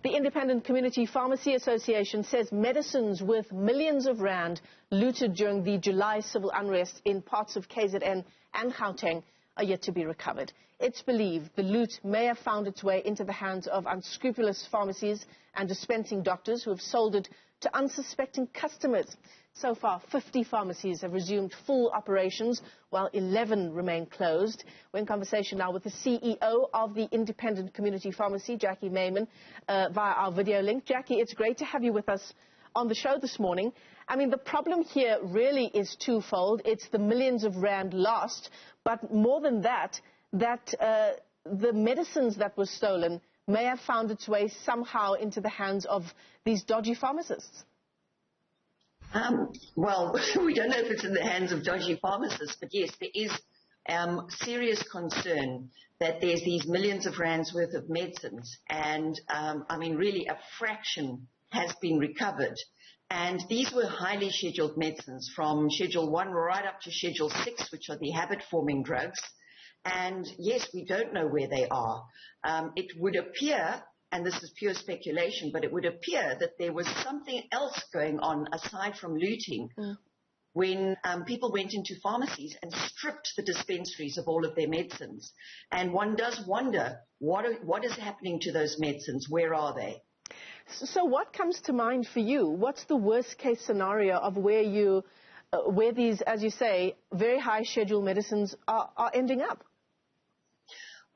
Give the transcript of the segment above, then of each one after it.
The Independent Community Pharmacy Association says medicines worth millions of rand looted during the July civil unrest in parts of KZN and Gauteng are yet to be recovered. It's believed the loot may have found its way into the hands of unscrupulous pharmacies and dispensing doctors who have sold it to unsuspecting customers. So far, 50 pharmacies have resumed full operations, while 11 remain closed. We're in conversation now with the CEO of the Independent Community Pharmacy, Jackie Maimin, via our video link. Jackie, it's great to have you with us on the show this morning. I mean, the problem here really is twofold. It's the millions of rand lost, but more than that, the medicines that were stolen may have found its way somehow into the hands of these dodgy pharmacists. Well, we don't know if it's in the hands of dodgy pharmacists, but yes, there is serious concern that there's these millions of rands worth of medicines, and I mean, really a fraction has been recovered. And these were highly scheduled medicines from Schedule 1 right up to Schedule 6, which are the habit-forming drugs. And yes, we don't know where they are. It would appear, and this is pure speculation, but it would appear that there was something else going on aside from looting when people went into pharmacies and stripped the dispensaries of all of their medicines. And one does wonder, what is happening to those medicines? Where are they? So what comes to mind for you? What's the worst case scenario of where these, as you say, very high schedule medicines are ending up?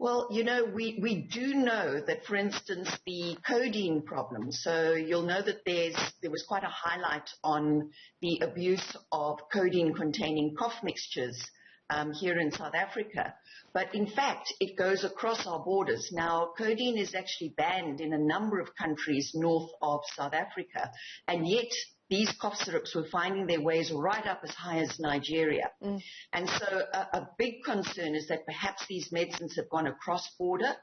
Well, you know, we do know that, for instance, the codeine problem. So you'll know that there was quite a highlight on the abuse of codeine-containing cough mixtures here in South Africa. But in fact, it goes across our borders. Now, codeine is actually banned in a number of countries north of South Africa, and yet these cough syrups were finding their ways right up as high as Nigeria. And so a big concern is that perhaps these medicines have gone across border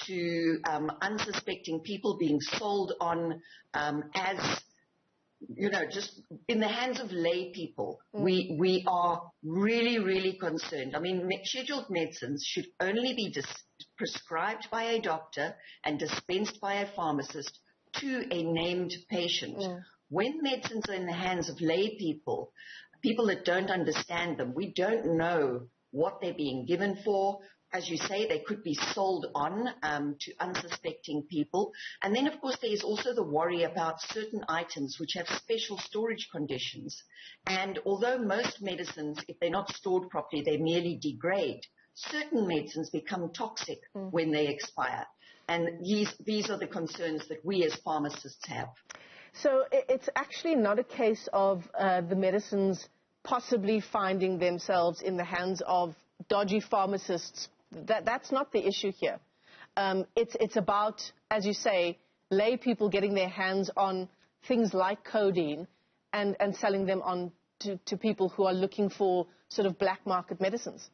to unsuspecting people being sold on as, you know, just in the hands of lay people. We are really, really concerned. I mean, scheduled medicines should only be prescribed by a doctor and dispensed by a pharmacist to a named patient. When medicines are in the hands of lay people, people that don't understand them, we don't know what they're being given for. As you say, they could be sold on to unsuspecting people. And then, of course, there's also the worry about certain items which have special storage conditions. And although most medicines, if they're not stored properly, they merely degrade, certain medicines become toxic when they expire. And these are the concerns that we as pharmacists have. So it's actually not a case of the medicines possibly finding themselves in the hands of dodgy pharmacists. That's not the issue here. It's about, as you say, lay people getting their hands on things like codeine and selling them on to people who are looking for sort of black market medicines.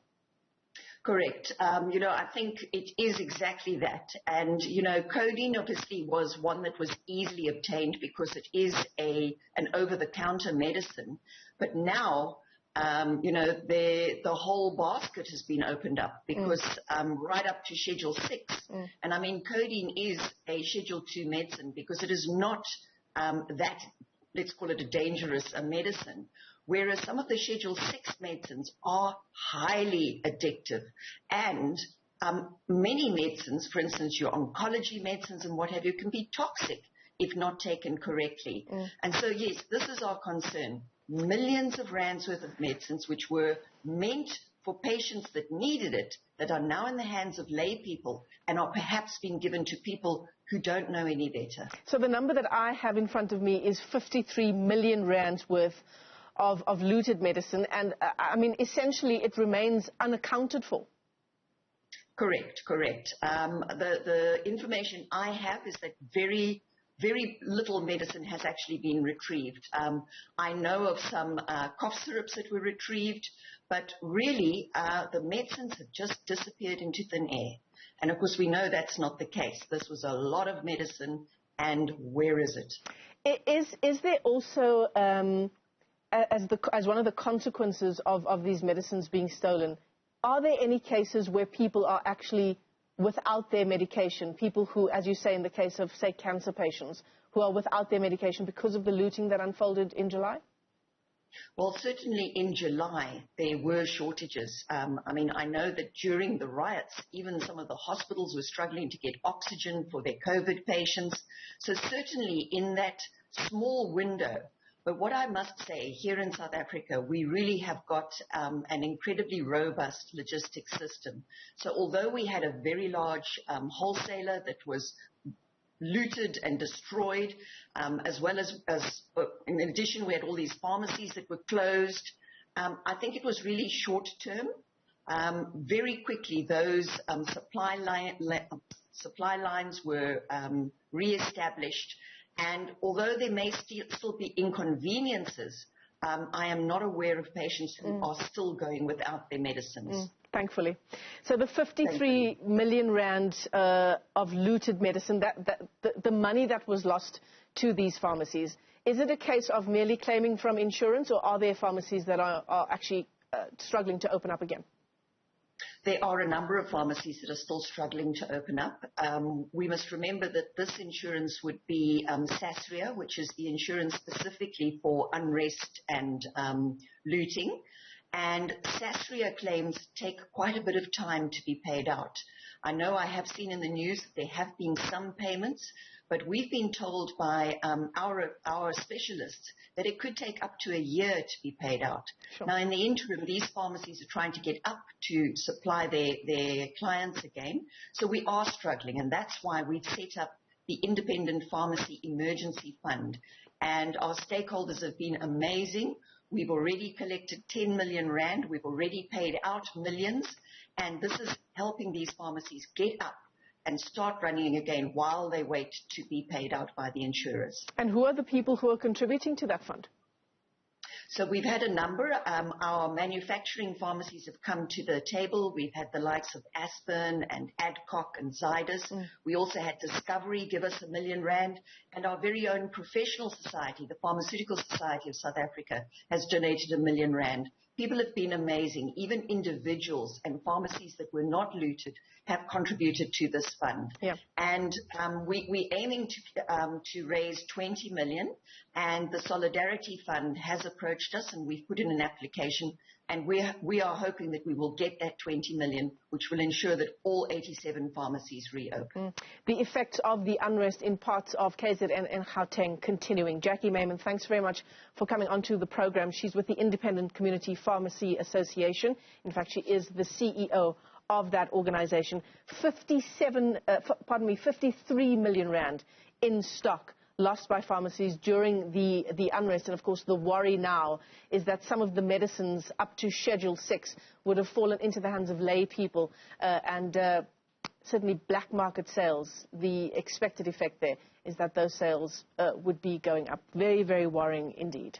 Correct. You know, I think it is exactly that. And, you know, codeine obviously was one that was easily obtained because it is an over-the-counter medicine. But now, you know, the whole basket has been opened up because right up to Schedule 6. And, I mean, codeine is a Schedule 2 medicine because it is not that, let's call it a dangerous medicine. Whereas some of the Schedule 6 medicines are highly addictive. And many medicines, for instance, your oncology medicines and what have you, can be toxic if not taken correctly. And so, yes, this is our concern. Millions of rands worth of medicines which were meant for patients that needed it, that are now in the hands of lay people and are perhaps being given to people who don't know any better. So the number that I have in front of me is 53 million rands worth of looted medicine, and I mean, essentially it remains unaccounted for. Correct. The information I have is that very, very little medicine has actually been retrieved. I know of some cough syrups that were retrieved, but really the medicines have just disappeared into thin air. And of course we know that's not the case. This was a lot of medicine, and where is it? Is there also as one of the consequences of these medicines being stolen, are there any cases where people are actually without their medication, people who, as you say in the case of, say, cancer patients, who are without their medication because of the looting that unfolded in July? Well, certainly in July, there were shortages. I mean, I know that during the riots, even some of the hospitals were struggling to get oxygen for their COVID patients. So certainly in that small window. But what I must say, here in South Africa, we really have got an incredibly robust logistics system. So although we had a very large wholesaler that was looted and destroyed, as well as in addition, we had all these pharmacies that were closed. I think it was really short term. Very quickly, those supply lines were re-established. And although there may still be inconveniences, I am not aware of patients who are still going without their medicines. Thankfully. So the 53 million rand of looted medicine, the money that was lost to these pharmacies, is it a case of merely claiming from insurance, or are there pharmacies that are actually struggling to open up again? There are a number of pharmacies that are still struggling to open up. We must remember that this insurance would be SASRIA, which is the insurance specifically for unrest and looting. And SASRIA claims take quite a bit of time to be paid out. I know I have seen in the news that there have been some payments, but we've been told by our specialists that it could take up to a year to be paid out. Sure. Now, in the interim, these pharmacies are trying to get up to supply their clients again. So we are struggling, and that's why we've set up the Independent Pharmacy Emergency Fund. And our stakeholders have been amazing. We've already collected 10 million rand. We've already paid out millions. And this is helping these pharmacies get up and start running again while they wait to be paid out by the insurers. And who are the people who are contributing to that fund? So we've had a number. Our manufacturing pharmacies have come to the table. We've had the likes of Aspen and Adcock and Zydus. We also had Discovery give us 1 million rand. And our very own professional society, the Pharmaceutical Society of South Africa, has donated 1 million rand. People have been amazing. Even individuals and pharmacies that were not looted have contributed to this fund. Yeah. And we're aiming to raise 20 million, and the Solidarity Fund has approached us, and we've put in an application, and we are hoping that we will get that 20 million, which will ensure that all 87 pharmacies reopen. The effects of the unrest in parts of KZN and Gauteng continuing. Jackie Maimin, thanks very much for coming onto the program. She's with the Independent Community Pharmacy Association. In fact, she is the CEO of that organization. 53 million rand in stock lost by pharmacies during the unrest. And of course, the worry now is that some of the medicines up to Schedule 6 would have fallen into the hands of lay people, and certainly black market sales. The expected effect there is that those sales would be going up. Very, very worrying indeed.